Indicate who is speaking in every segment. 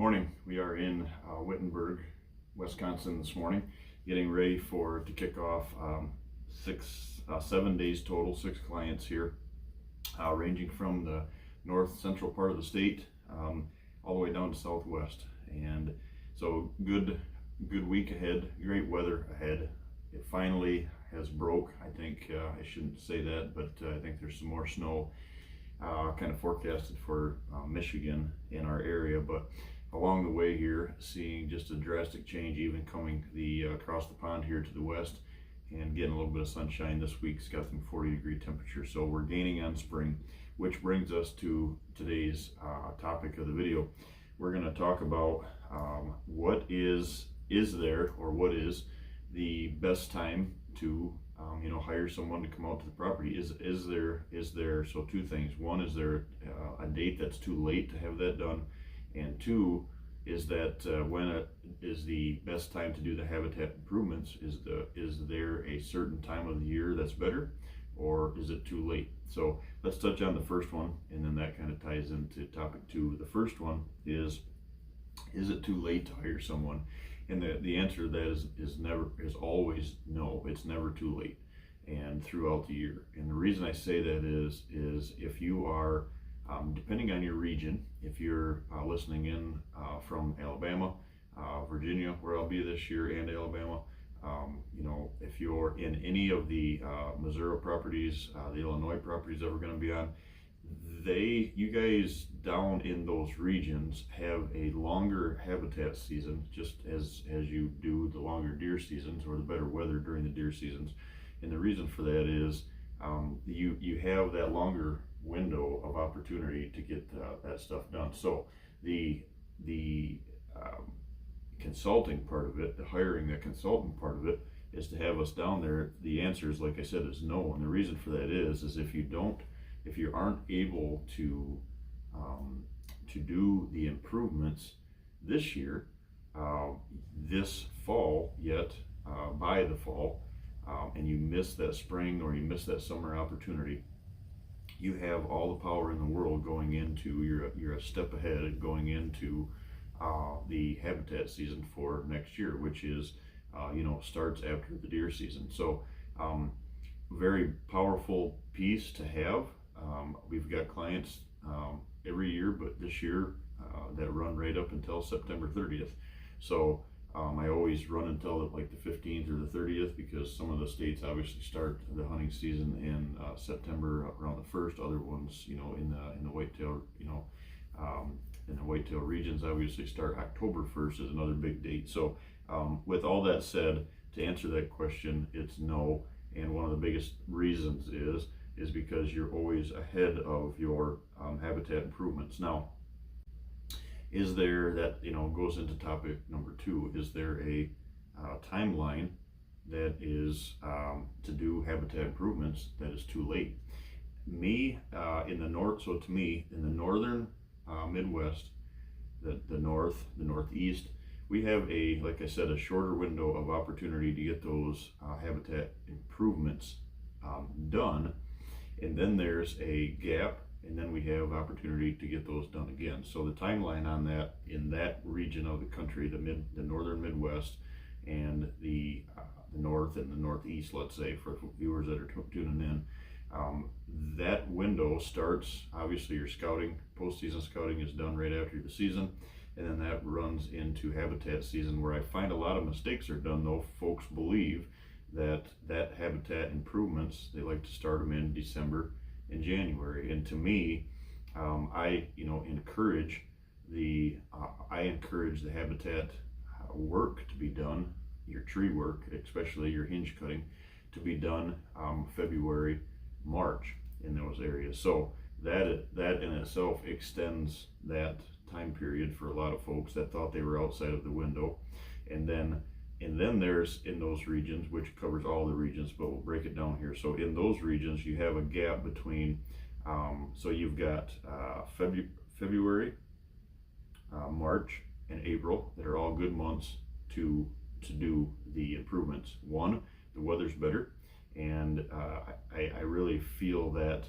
Speaker 1: Morning. We are in Wittenberg, Wisconsin this morning, getting ready to kick off 7 days total, 6 clients here, ranging from the north central part of the state all the way down to southwest. And so good week ahead, great weather ahead. It finally has broke. I think I shouldn't say that, but I think there's some more snow kind of forecasted for Michigan in our area. But along the way here, seeing just a drastic change, even coming across the pond here to the west, and getting a little bit of sunshine this week. It's got some 40-degree temperature, so we're gaining on spring, which brings us to today's topic of the video. We're going to talk about what is the best time to hire someone to come out to the property. Is there so two things. One, is there a date that's too late to have that done? And two, is that when it is the best time to do the habitat improvements? Is there a certain time of the year that's better, or is it too late? So let's touch on the first one, and then that kind of ties into topic two. The first one is it too late to hire someone? And the answer to that is always no. It's never too late, and throughout the year. And the reason I say that is if you are depending on your region, if you're listening in from Alabama, Virginia, where I'll be this year, and Alabama, if you're in any of the Missouri properties, the Illinois properties that we're going to be on, you guys down in those regions have a longer habitat season, just as you do the longer deer seasons, or the better weather during the deer seasons. And the reason for that is you have that longer window of opportunity to get that stuff done. So the consulting part of it, the hiring that consultant part of it, is to have us down there. The answer is, like I said, is no. And the reason for that is if you aren't able to do the improvements this year, this fall yet, by the fall, and you miss that spring or you miss that summer opportunity, you have all the power in the world going into, you're a step ahead going into the habitat season for next year, which is starts after the deer season. So very powerful piece to have. We've got clients every year, but this year that run right up until September 30th. So I always run until like the 15th or the 30th, because some of the states obviously start the hunting season in September around the 1st. Other ones, in the whitetail, in the whitetail regions, obviously start October 1st is another big date. So with all that said, to answer that question, it's no. And one of the biggest reasons is because you're always ahead of your habitat improvements. Now, is there, that goes into topic number two, is there a timeline that is to do habitat improvements that is too late? In the northern Midwest, the north, the northeast, we have like I said, a shorter window of opportunity to get those habitat improvements done, and then there's a gap, and then we have opportunity to get those done again. So the timeline on that, in that region of the country, the northern Midwest and the north and the northeast, let's say, for viewers that are tuning in, that window starts, obviously your scouting, postseason scouting is done right after the season, and then that runs into habitat season, where I find a lot of mistakes are done, though. Folks believe that habitat improvements, they like to start them in December and January. And to me, I encourage the habitat work to be done, your tree work, especially your hinge cutting, to be done February, March in those areas. So that in itself extends that time period for a lot of folks that thought they were outside of the window. And then there's, in those regions, which covers all the regions, but we'll break it down here. So in those regions, you have a gap between, so you've got February, March, and April that are all good months to do the improvements. One, the weather's better, and I really feel that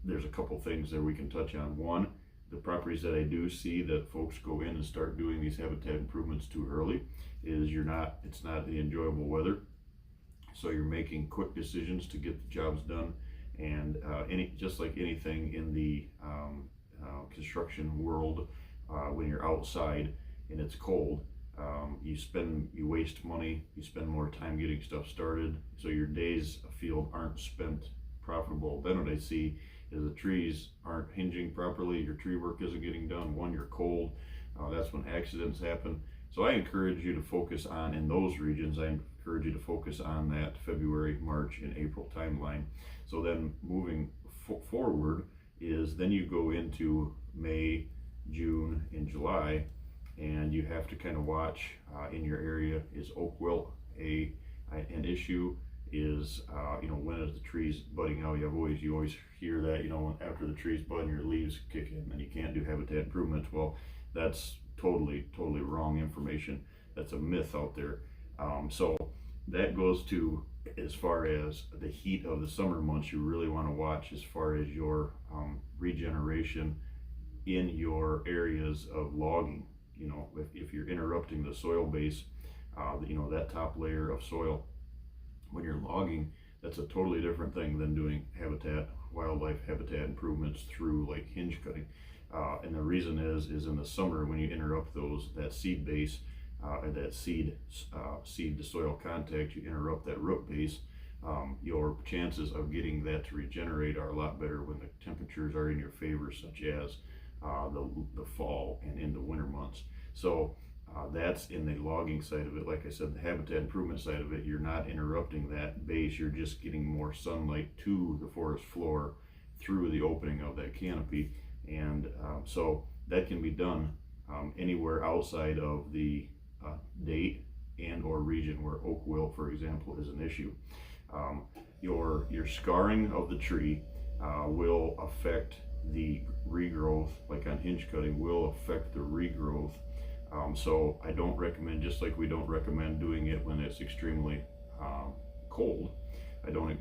Speaker 1: there's a couple things there we can touch on. One, the properties that I do see that folks go in and start doing these habitat improvements too early is it's not the enjoyable weather. So you're making quick decisions to get the jobs done, and just like anything in the construction world, when you're outside and it's cold, you waste money, you spend more time getting stuff started, so your days afield aren't spent profitable. Then what I see is the trees aren't hinging properly, your tree work isn't getting done. One, you're cold, that's when accidents happen. So I encourage you to focus on, in those regions, I encourage you to focus on that February, March, and April timeline. So then moving forward is then you go into May, June, and July, and you have to kind of watch in your area, is oak wilt an issue? Is when is the trees budding out? You always hear that, after the trees bud and your leaves kick in and you can't do habitat improvements. Well, that's totally wrong information. That's a myth out there. So that goes to, as far as the heat of the summer months, you really want to watch as far as your regeneration in your areas of logging. If you're interrupting the soil base, that top layer of soil, when you're logging, that's a totally different thing than doing wildlife habitat improvements through like hinge cutting. And the reason is in the summer, when you interrupt that seed base, that seed to soil contact, you interrupt that root base, your chances of getting that to regenerate are a lot better when the temperatures are in your favor, such as the fall and in the winter months. So that's in the logging side of it. Like I said, the habitat improvement side of it, you're not interrupting that base, you're just getting more sunlight to the forest floor through the opening of that canopy. And so that can be done anywhere outside of the date and or region where oak wilt, for example, is an issue. Your scarring of the tree will affect the regrowth, like on hinge cutting, will affect the regrowth. So I don't recommend, just like we don't recommend doing it when it's extremely cold, I don't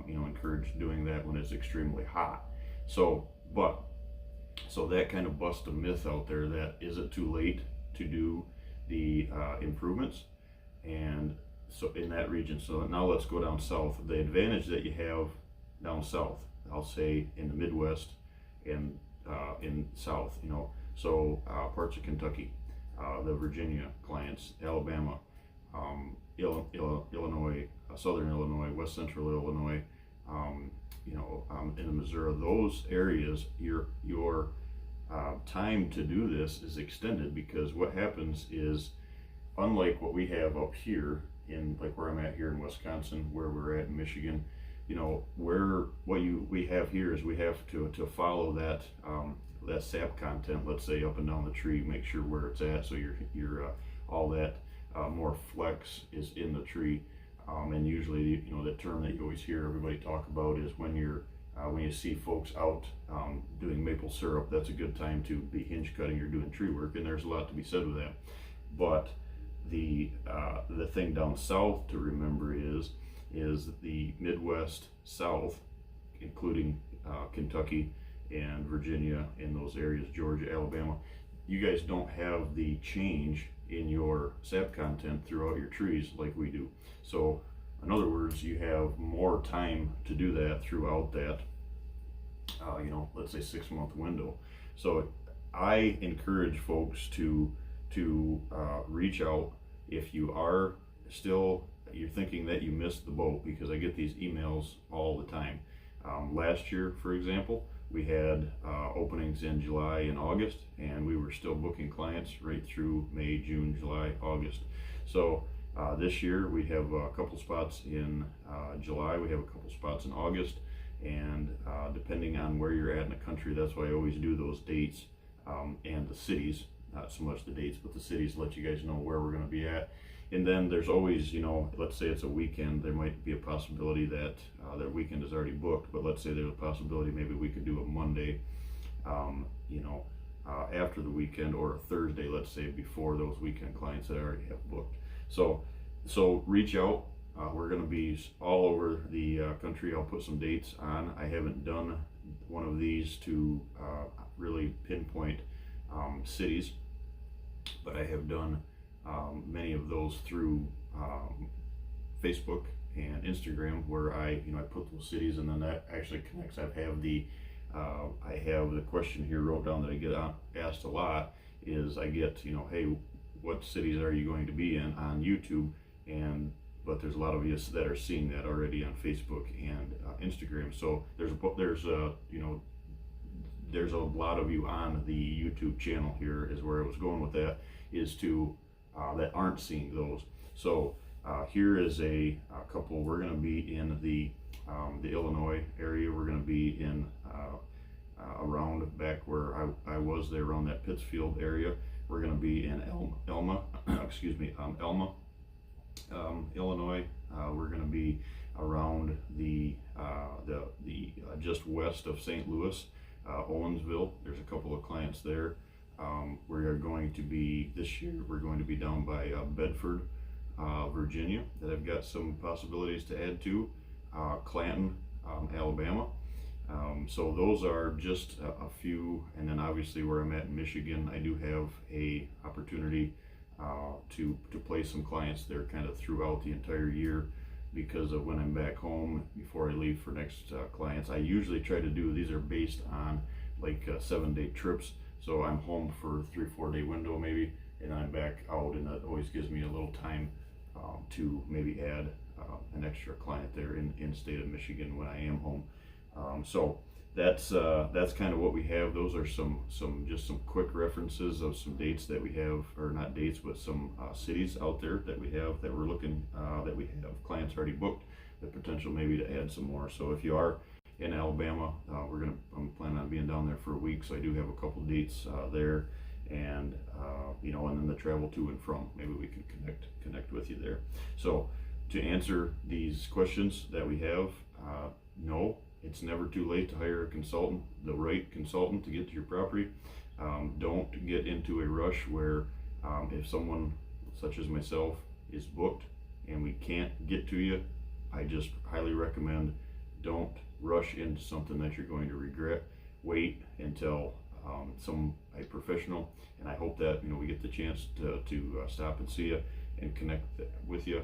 Speaker 1: encourage doing that when it's extremely hot. So that kind of busts a myth out there that is it too late to do the improvements, and so in that region. So now let's go down south. The advantage that you have down south, I'll say in the Midwest and in South, so parts of Kentucky, the Virginia clients, Alabama, Illinois, Southern Illinois, West Central Illinois, in the Missouri, those areas, your time to do this is extended, because what happens is, unlike what we have up here in, like where I'm at here in Wisconsin, where we're at in Michigan, we have here is we have to follow that sap content, let's say, up and down the tree, make sure where it's at, so you're all that more flex is in the tree. And usually, the term that you always hear everybody talk about is when you see folks out doing maple syrup, that's a good time to be hinge cutting or doing tree work, and there's a lot to be said with that. But the thing down south to remember is the Midwest South, including Kentucky and Virginia, in those areas, Georgia, Alabama, you guys don't have the change in your sap content throughout your trees like we do. So in other words, you have more time to do that throughout that let's say 6-month window. So I encourage folks to reach out if you're thinking that you missed the boat, because I get these emails all the time. Last year, for example, we had openings in July and August, and we were still booking clients right through May, June, July, August. So this year we have a couple spots in July, we have a couple spots in August, and depending on where you're at in the country, that's why I always do those dates and the cities, not so much the dates, but the cities, let you guys know where we're going to be at. And then there's always, let's say it's a weekend, there might be a possibility that that weekend is already booked, but let's say there's a possibility maybe we could do a Monday, after the weekend, or a Thursday, let's say, before those weekend clients that I already have booked. So reach out. We're going to be all over the country. I'll put some dates on. I haven't done one of these to really pinpoint cities, but I have done many of those through Facebook and Instagram, where I put those cities, and then that actually connects. I have the question here wrote down that I get asked a lot is I get, hey, what cities are you going to be in on YouTube? But there's a lot of you that are seeing that already on Facebook and Instagram. So there's a lot of you on the YouTube channel here is where I was going with that, is to that aren't seeing those. So here is a couple. We're going to be in the Illinois area. We're going to be in around back where I was there, around that Pittsfield area. We're going to be in Elma, Illinois. We're going to be around the just west of St. Louis, Owensville. There's a couple of clients there. We are going to be this year. We're going to be down by Bedford, Virginia, that I've got some possibilities to add to. Clanton, Alabama. So those are just a few, and then obviously where I'm at in Michigan, I do have a opportunity to place some clients there kind of throughout the entire year, because of when I'm back home before I leave for next clients. I usually try to do, these are based on like 7-day trips, so I'm home for 3-4 day window maybe, and I'm back out, and that always gives me a little time to maybe add an extra client there in state of Michigan when I am home. So that's kind of what we have. Those are some quick references of some dates that we have, or not dates, but some cities out there that we have that we're looking that we have clients already booked, the potential maybe to add some more. So if you are in Alabama, I'm planning on being down there for a week, so I do have a couple dates there, and and then the travel to and from, maybe we can connect with you there. So to answer these questions that we have, no, it's never too late to hire a consultant, the right consultant, to get to your property. Don't get into a rush where if someone such as myself is booked and we can't get to you, I just highly recommend don't rush into something that you're going to regret. Wait until a professional, and I hope that we get the chance to stop and see you and connect with you.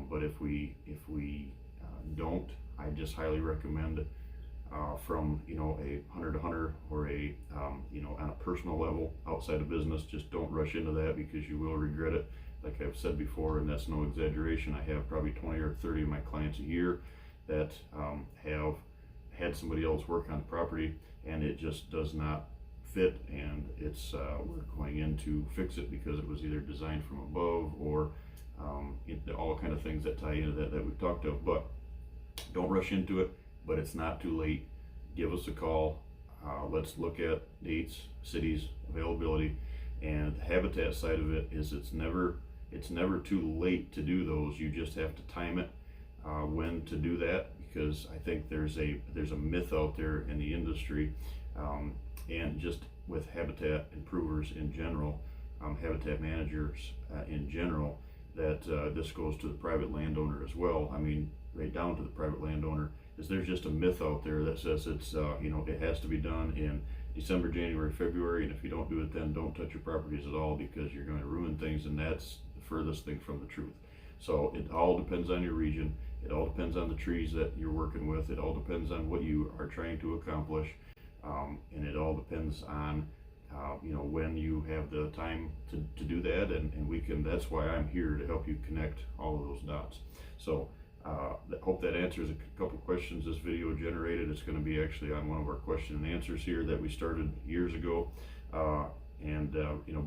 Speaker 1: But if we don't, I just highly recommend from a hunter to hunter, or on a personal level outside of business, just don't rush into that, because you will regret it. Like I've said before, and that's no exaggeration, I have probably 20 or 30 of my clients a year that have had somebody else work on the property, and it just does not fit, and it's we're going in to fix it because it was either designed from above, or all kind of things that tie into that we've talked of. But don't rush into it, but it's not too late. Give us a call. Let's look at dates, cities, availability, and the habitat side of it is it's never too late to do those. You just have to time it when to do that, because I think there's a myth out there in the industry, and just with habitat improvers in general, habitat managers in general, that this goes to the private landowner as well. I mean, right down to the private landowner, is there's just a myth out there that says it's it has to be done in December, January, February, and if you don't do it then, don't touch your properties at all, because you're going to ruin things, and that's the furthest thing from the truth. So it all depends on your region. It all depends on the trees that you're working with. It all depends on what you are trying to accomplish, and it all depends on when you have the time to do that, and we can. That's why I'm here, to help you connect all of those dots. So I hope that answers a couple questions this video generated. It's going to be actually on one of our question and answers here that we started years ago, and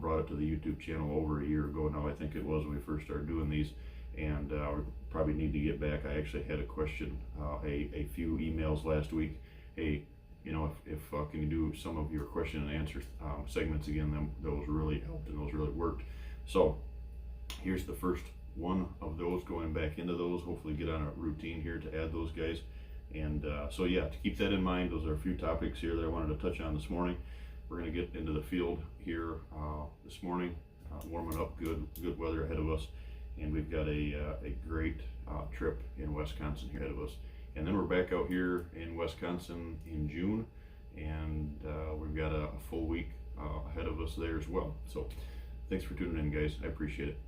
Speaker 1: brought it to the YouTube channel over a year ago now, I think it was, when we first started doing these, and we probably need to get back. I actually had a question, a few emails last week. Hey, if can you do some of your question and answer segments again? Those really helped, and those really worked. So here's the first one of those, going back into those. Hopefully get on a routine here to add those guys. And so yeah, to keep that in mind, those are a few topics here that I wanted to touch on this morning. We're going to get into the field here this morning, warming up, good weather ahead of us, and we've got a great trip in Wisconsin here ahead of us. And then we're back out here in Wisconsin in June, and we've got a full week ahead of us there as well. So thanks for tuning in, guys. I appreciate it.